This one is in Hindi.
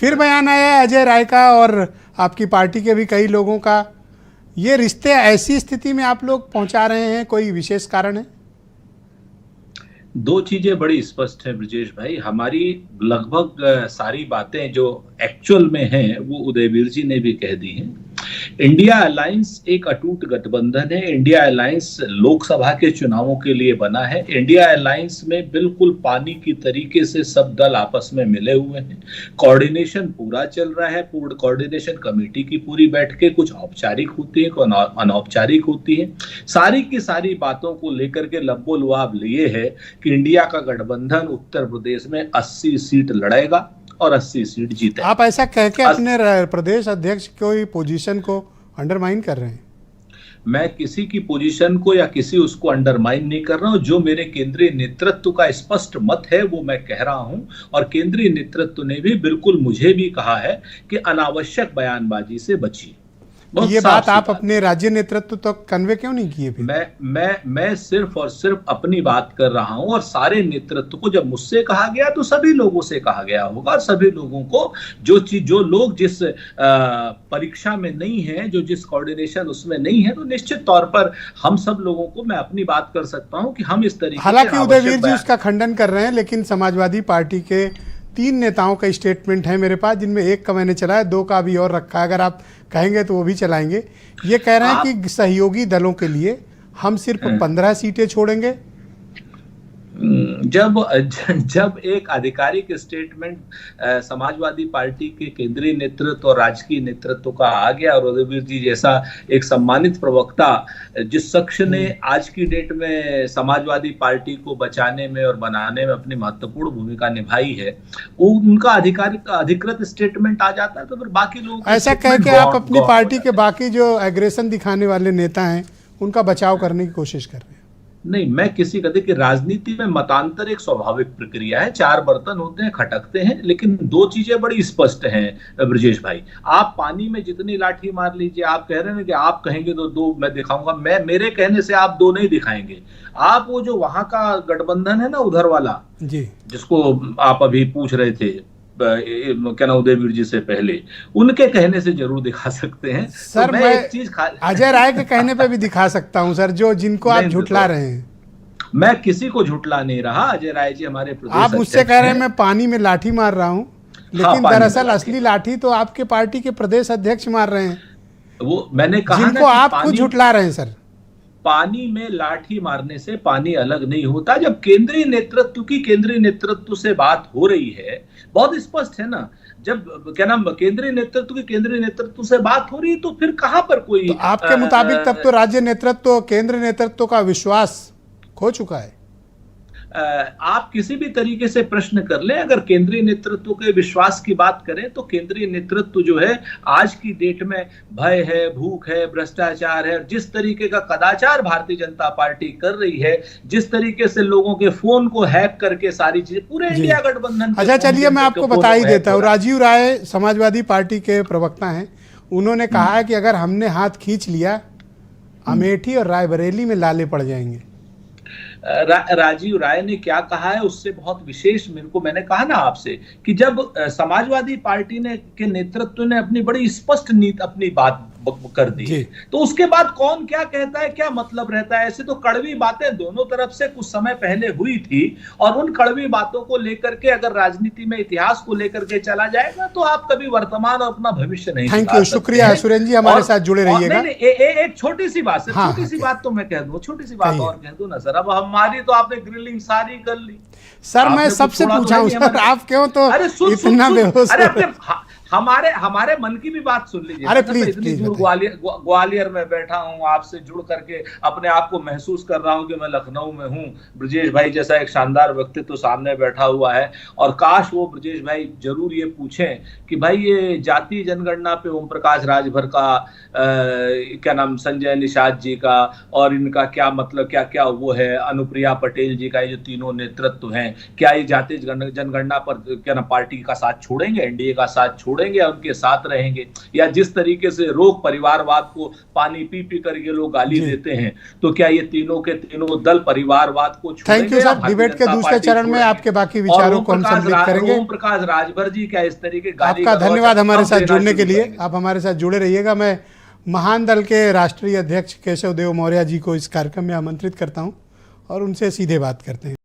फिर बयान आया है अजय राय का और आपकी पार्टी के भी कई लोगों का। ये रिश्ते ऐसी स्थिति में आप लोग पहुंचा रहे हैं, कोई विशेष कारण है? दो चीजें बड़ी स्पष्ट है ब्रजेश भाई। हमारी लगभग सारी बातें जो एक्चुअल में हैं वो उदयवीर जी ने भी कह दी हैं। इंडिया अलायंस एक अटूट गठबंधन है। इंडिया अलायंस लोकसभा के चुनावों के लिए बना है। इंडिया अलायंस में बिल्कुल पानी की तरीके से सब दल आपस में मिले हुए हैं। कोऑर्डिनेशन पूरा चल रहा है। पूर्ण कोऑर्डिनेशन कमेटी की पूरी बैठकें कुछ औपचारिक होती हैं, कुछ अनौपचारिक होती हैं। सारी की सारी बातों को लेकर के लब्बो लुआब लिए है कि इंडिया का गठबंधन उत्तर प्रदेश में 80 सीट लड़ेगा और 80 सीट जीते। आप ऐसा कह के अपने प्रदेश अध्यक्ष की पोजीशन को अंडरमाइन कर रहे हैं? मैं किसी की पोजीशन को या किसी उसको अंडरमाइन नहीं कर रहा हूं। जो मेरे केंद्रीय नेतृत्व का स्पष्ट मत है वो मैं कह रहा हूं, और केंद्रीय नेतृत्व ने भी बिल्कुल मुझे भी कहा है कि अनावश्यक बयानबाजी से बचिए। ये बात आप अपने राज्य नेतृत्व तक कन्वे क्यों नहीं किए? मैं सिर्फ और सिर्फ अपनी बात कर रहा हूं, और सारे नेतृत्व को जब मुझसे कहा गया तो सभी लोगों से कहा गया होगा। और सभी लोगों को जो लोग जिस परीक्षा में नहीं है, जो जिस कोऑर्डिनेशन उसमें नहीं है, तो निश्चित तौर पर हम सब लोगों को मैं अपनी बात कर सकता हूं कि हम इस तरीके। हालांकि उदयवीर जी उसका खंडन कर रहे हैं, लेकिन समाजवादी पार्टी के 3 नेताओं का स्टेटमेंट है मेरे पास, जिनमें एक का मैंने चलाया, 2 का भी और रखा है। अगर आप कहेंगे तो वो भी चलाएंगे। ये कह रहे हैं कि सहयोगी दलों के लिए हम सिर्फ 15 सीटें छोड़ेंगे। जब एक आधिकारिक स्टेटमेंट समाजवादी पार्टी के केंद्रीय नेतृत्व और राजकीय नेतृत्व का आ गया, और उदयवीर जी जैसा एक सम्मानित प्रवक्ता, जिस शख्स ने आज की डेट में समाजवादी पार्टी को बचाने में और बनाने में अपनी महत्वपूर्ण भूमिका निभाई है, उनका अधिकृत स्टेटमेंट आ जाता है, तो फिर बाकी लोग ऐसा कह के आप अपनी पार्टी के बाकी जो एग्रेशन दिखाने वाले नेता हैं उनका बचाव करने की कोशिश कर रहे हैं। नहीं, मैं किसी का देखिए, राजनीति में मतांतर एक स्वाभाविक प्रक्रिया है। 4 बर्तन होते हैं, खटकते हैं, लेकिन 2 चीजें बड़ी स्पष्ट हैं ब्रजेश भाई। आप पानी में जितनी लाठी मार लीजिए, आप कह रहे हैं कि आप कहेंगे तो 2 मैं दिखाऊंगा, मेरे कहने से आप 2 नहीं दिखाएंगे। आप वो जो वहां का गठबंधन है ना, उधर वाला जी, जिसको आप अभी पूछ रहे थे क्या ना, उदयवीर जी से पहले, उनके कहने से जरूर दिखा सकते हैं। सर तो मैं एक चीज अजय राय के कहने पे भी दिखा सकता हूं सर, जिनको आप झुठला रहे हैं। मैं किसी को झुठला नहीं रहा। अजय राय जी हमारे प्रदेश आप मुझसे कह रहे हैं मैं पानी में लाठी मार रहा हूं, लेकिन दरअसल असली लाठी तो आपके पार्टी के प्रदेश अध्यक्ष मार रहे हैं। वो मैंने कहा, जिनको आप खुद झुठला रहे हैं सर। पानी में लाठी मारने से पानी अलग नहीं होता। जब केंद्रीय नेतृत्व से बात हो रही है, बहुत स्पष्ट है ना, जब क्या नाम केंद्रीय नेतृत्व से बात हो रही है, तो फिर कहां पर कोई तो आपके मुताबिक तब तो राज्य नेतृत्व केंद्रीय नेतृत्व का विश्वास खो चुका है। आप किसी भी तरीके से प्रश्न कर लें, अगर केंद्रीय नेतृत्व के विश्वास की बात करें तो केंद्रीय नेतृत्व जो है आज की डेट में भय है, भूख है, भ्रष्टाचार है, जिस तरीके का कदाचार भारतीय जनता पार्टी कर रही है, जिस तरीके से लोगों के फोन को हैक करके सारी चीजें पूरे इंडिया गठबंधन। अच्छा चलिए, मैं आपको बता ही देता हूँ। राजीव राय समाजवादी पार्टी के प्रवक्ता हैं, उन्होंने कहा है कि अगर हमने हाथ खींच लिया, अमेठी और रायबरेली में लाले पड़ जाएंगे। राजीव राय ने क्या कहा है उससे बहुत विशेष मैंने कहा ना आपसे कि जब समाजवादी पार्टी के नेतृत्व ने अपनी बड़ी स्पष्ट नीति अपनी बात कर दी, तो उसके बाद कौन क्या कहता है, क्या मतलब रहता है। ऐसे तो कड़वी बातें दोनों तरफ से कुछ समय पहले हुई थी, और उन कड़वी बातों को लेकर के अगर राजनीति में इतिहास को लेकर के चला जाएगा तो आप कभी वर्तमान और अपना भविष्य नहीं। थैंक यू, शुक्रिया सुरेंद्र जी, हमारे साथ जुड़े रहिएगा। एक छोटी सी बात, छोटी सी बात तो मैं कह दूं, छोटी सी बात और कह दूं ना सर। अब हमारी तो आपने ग्रिलिंग सारी कर ली सर। मैं सबसे पूछा हूं सर, आप क्यों तो इतना बेहोश? हमारे मन की भी बात सुन लीजिए। अरे प्लीज प्लीज। ग्वालियर में बैठा हूं, आपसे जुड़ करके अपने आप को महसूस कर रहा हूं कि मैं लखनऊ में हूं। ब्रजेश भाई जैसा एक शानदार व्यक्तित्व तो सामने बैठा हुआ है, और काश वो ब्रजेश भाई जरूर ये पूछें कि भाई ये जातीय जनगणना पे ओम प्रकाश राजभर का क्या नाम, संजय निषाद जी का, और इनका क्या मतलब, क्या क्या वो है, अनुप्रिया पटेल जी का, ये जो तीनों नेतृत्व हैं, क्या ये जातीय जनगणना पर क्या ना पार्टी का साथ छोड़ेंगे, एनडीए का साथ छोड़ेंगे? छोड़ेंगे या उनके साथ रहेंगे? या जिस तरीके से रोक परिवारवाद को पानी पी पी करके लोग गाली देते हैं, तो क्या ये तीनों के तीनों दल परिवारवाद को छोड़ेंगे? Thank you sir. डिबेट के दूसरे चरण में आपके बाकी विचारों को हम सम्मिलित करेंगे। ओम प्रकाश राजभर जी क्या इस तरीके आपका धन्यवाद हमारे साथ जुड़ने के लिए। आप हमारे साथ जुड़े रहिएगा। मैं महान दल के राष्ट्रीय अध्यक्ष केशव देव मौर्य जी को इस कार्यक्रम में आमंत्रित करता हूं और उनसे सीधे बात करते हैं।